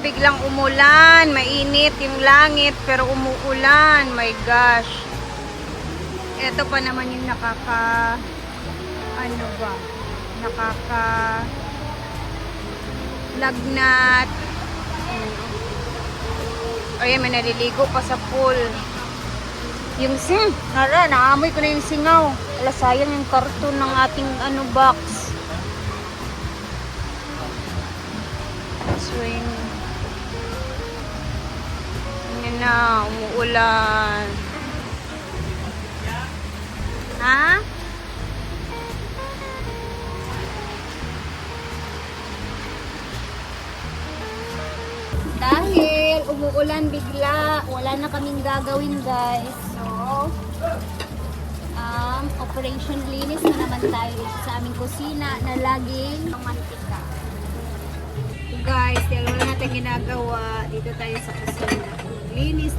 biglang umulan. Mainit yung langit pero umuulan. My gosh. Ito pa naman yung ano ba? Lagnat. Ayan, may naliligo pa sa pool. Yung naamoy ko na yung singaw. Ala, sayang yung karton ng ating box. Swing. Yan na, umuulan. Ha? Dahil umuulan bigla, wala na kaming gagawin, guys. So, operation linis na naman tayo dito sa aming kusina na laging mantika. So guys, dahil wala natin ginagawa, dito tayo sa kusina. Linis.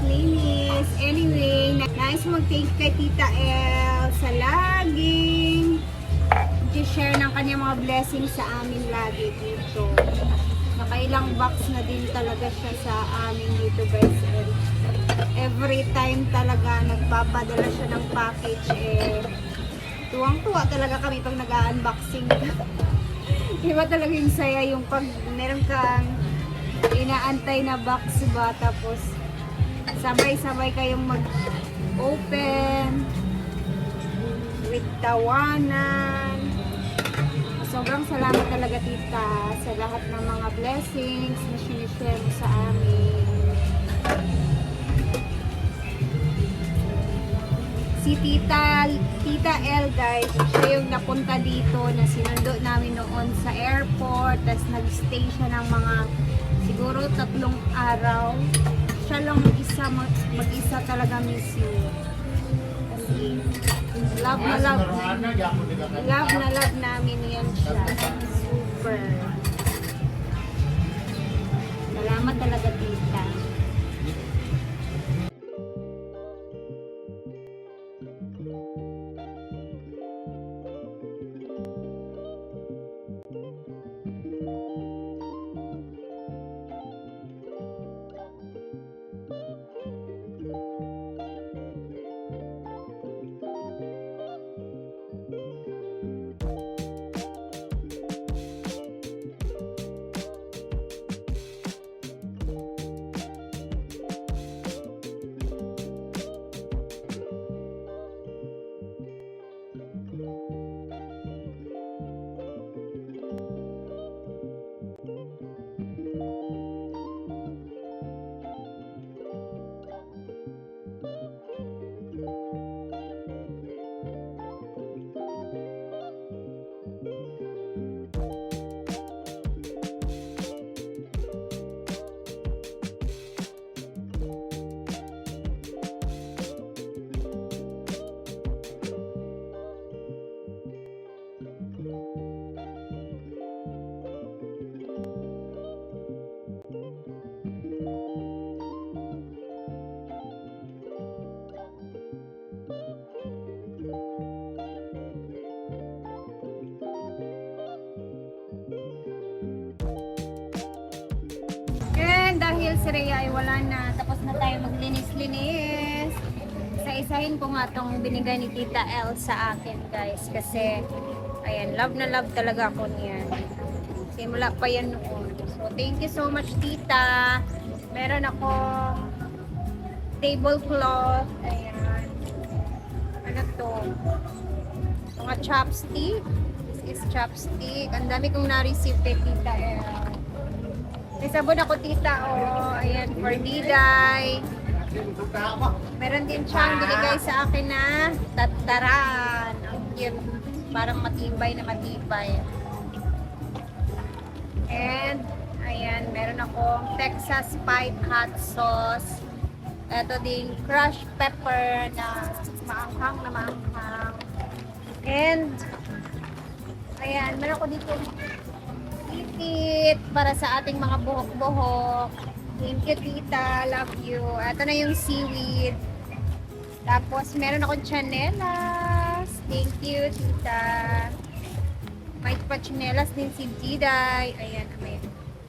Anyway, nais mag-thank kay Tita El sa laging i-share ng kanyang mga blessings sa amin lagi dito. Nakailang box na din talaga siya sa amin dito, guys. And every time talaga nagpapadala siya ng package, tuwang-tuwa talaga kami pag nag-unboxing. Iba talaga yung saya yung pag meron kang inaantay na box ba, tapos sabay-sabay kayong mag-open with tawanan. Sobrang salamat talaga, Tita, sa lahat ng mga blessings na sinishare mo sa amin. Si Tita El, guys, siya yung napunta dito na sinundo namin noon sa airport. Tapos nag-stay siya ng mga siguro 3 araw. Siya lang mag-isa talaga, miss you. Kasi love na love namin yan siya. Super. Salamat talaga, Tita. Dahil si Rhea ay wala na, tapos na tayo maglinis-linis. Isa-isahin ko nga itong binigay ni Tita El sa akin, guys. Kasi, ayan, love na love talaga ako niyan. Simula pa yan noon. So, thank you so much, Tita. Meron akong tablecloth. Ayan. Ano to? Mga chopstick. This is chopstick. Ang dami kong na-receive kay Tita El. May sabon ako, Tita, ayan, for Diday. Meron din siyang binigay sa akin na tataran. Ang cute, parang matibay na matibay. And, ayan, meron akong Texas Spice hot sauce. Ito din, crushed pepper na maanghang. And, ayan, meron ako dito para sa ating mga buhok-buhok. Thank you, Tita. Love you. Ito na yung seaweed. Tapos, meron akong chanelas. Thank you, Tita. May pa chanelas din si Diday. Ayan, ayan.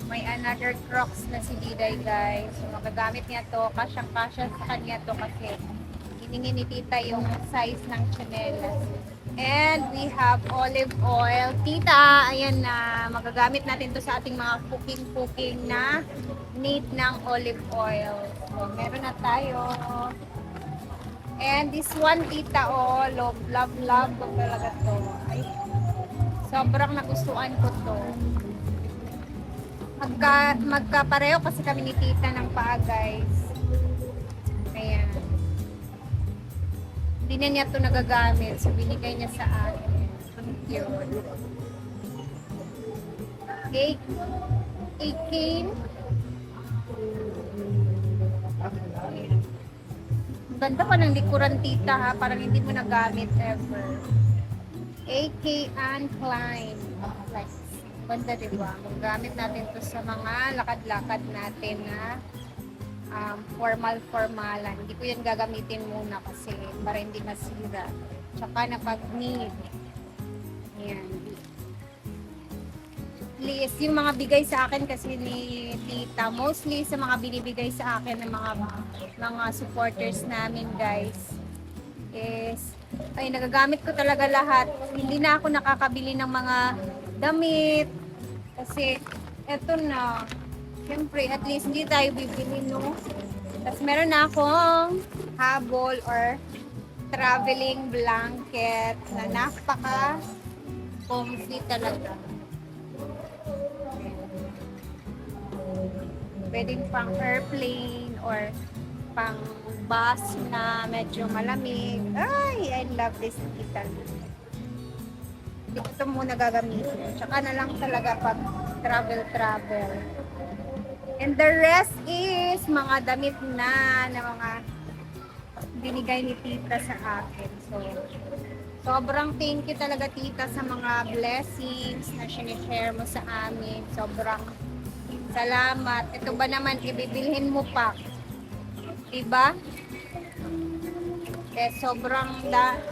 May another Crocs na si Diday, guys. So, magagamit niya to. Kasyang-kasya sa kanya to kasi hiningi ni tita yung size ng chanelas. And we have olive oil. Tita, ayan na. Magagamit natin to sa ating mga cooking na need ng olive oil. So, meron na tayo. And this one, tita, oh, love ko talaga to. Ay, sobrang nagustuhan ko to. Magkapareho kasi kami ni tita ng paa, guys. Ayan. Hindi na niya to nagagamit. So, binigay niya sa akin. Yun. Okay. Cane. Ganda pa ng likuran, tita, ha? Parang hindi mo nagamit ever. AK and Klein. Like, ganda, diba? Magagamit natin to sa mga lakad-lakad natin na formal-formalan. Hindi ko yan gagamitin muna kasi para hindi masira. Tsaka na pag-need. Ayan. Please, yung mga bigay sa akin kasi ni tita, mostly sa mga binibigay sa akin ng mga supporters namin, guys, is ay nagagamit ko talaga lahat. Hindi na ako nakakabili ng mga damit kasi eto na, siyempre at least hindi tayo bibili, no? Tapos meron na akong habol or traveling blanket na napaka comfy talaga. Pwedeng pang airplane or pang bus na medyo malamig. Ay, I love this kita. Hindi ko ito muna gagamitin. Tsaka na lang talaga pag travel. And the rest is mga damit na mga binigay ni tita sa akin. So, sobrang thank you talaga, tita, sa mga blessings na sinishare mo sa amin. Sobrang salamat. Ito ba naman, ibibilhin mo pa? Diba? Eh, sobrang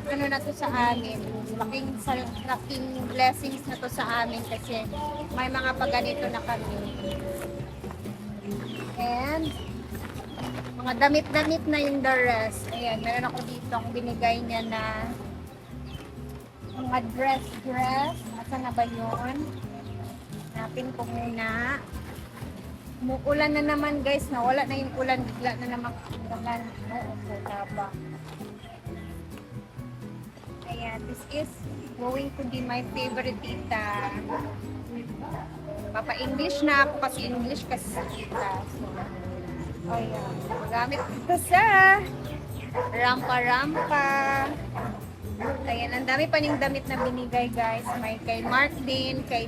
ano na to sa amin. Laking blessings na to sa amin kasi may mga paganito na kami. And, mga damit-damit na yung the rest. Ayan, meron ako dito ang binigay niya na mga dress. Asan na ba yun? Hanapin ko muna. Umuulan na naman, guys. Nawala na yung ulan. Bigla na naman ulan. No, ayan. This is going to be my favorite, tita. Papa-English na ako kasi English kasi sa tita. So, ayan. Magamit ito sa rampa. Ayan. Ang dami pa ning damit na binigay, guys. May kay Mark din, kay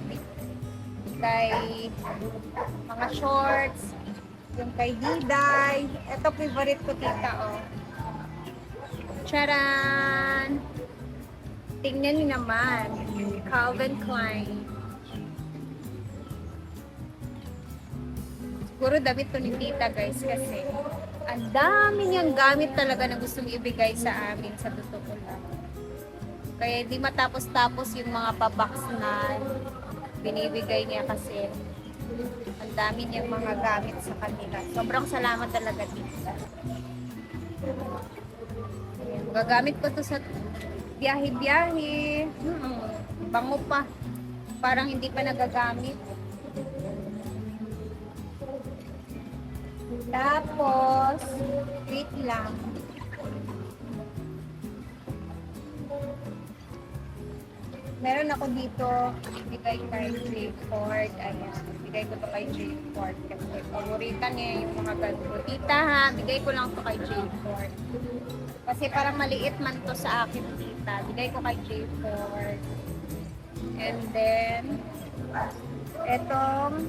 mga shorts, yung kay Diday. Ito favorite ko, tita, oh. Charan! Tingnan niyo naman. Calvin Klein. Siguro damit to ni tita, guys, kasi ang dami niyang gamit talaga na gustong ibigay sa amin, sa totoo lang. Kaya hindi matapos-tapos yung mga pabox na binibigay niya kasi ang dami niyang mga gamit sa kanila. Sobrang salamat talaga, tita. Gagamit ko to sa biyahe-biyahe. Bango pa. Parang hindi pa nagagamit. Tapos, wait lang. Meron ako dito, bigay kay J. Ford. Ayan, bigay ko to kay J. Ford kasi paborita niya yung mga ganito. Tita, ha, bigay ko lang to kay J. Ford. Kasi parang maliit man to sa akin, tita. Bigay ko kay J. Ford. And then, etong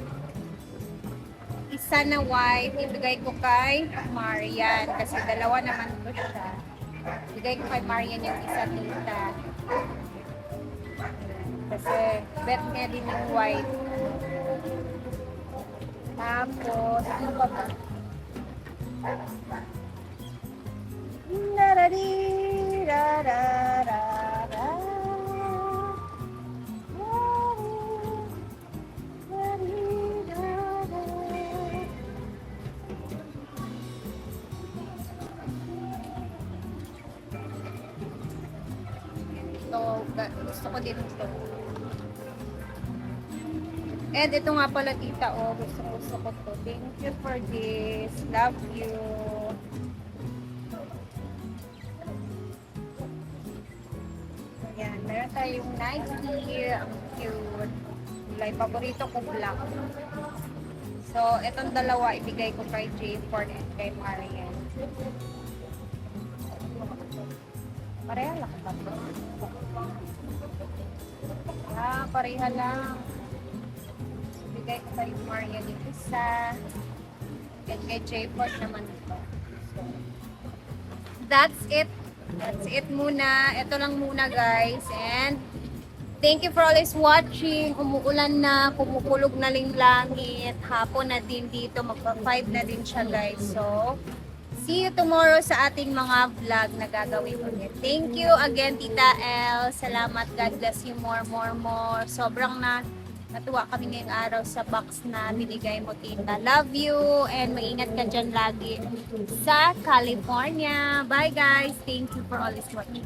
isa na white, ibigay ko kay Marian. Kasi dalawa naman to siya. Bigay ko kay Marian yung isa, tita. Kasi bet niya din ng white. Tapos, ano ba ba? Gusto ko din ito. And ito nga pala tita, oh, gusto ko to. Thank you for this. Love you. Ayan, meron tayong Nike. Ang cute. Kulay, paborito ko black. So, itong dalawa ibigay ko kay J4 and kay Marian. Pareha lang ba ito? Pareha lang. Ibigay ko kay Marian yung isa. And kay J4 naman ito. So, that's it. That's it muna. Ito lang muna guys. And thank you for always watching. Umuulan na, kumukulog na ling langit. Hapon na din dito. Magpa-5 na din siya guys. So, see you tomorrow sa ating mga vlog na gagawin ulit. Thank you again Tita El. Salamat. God bless you more. Sobrang natuwa kami ngayong araw sa box na binigay mo Tita. Love you and maingat ka dyan lagi sa California. Bye guys. Thank you for always watching.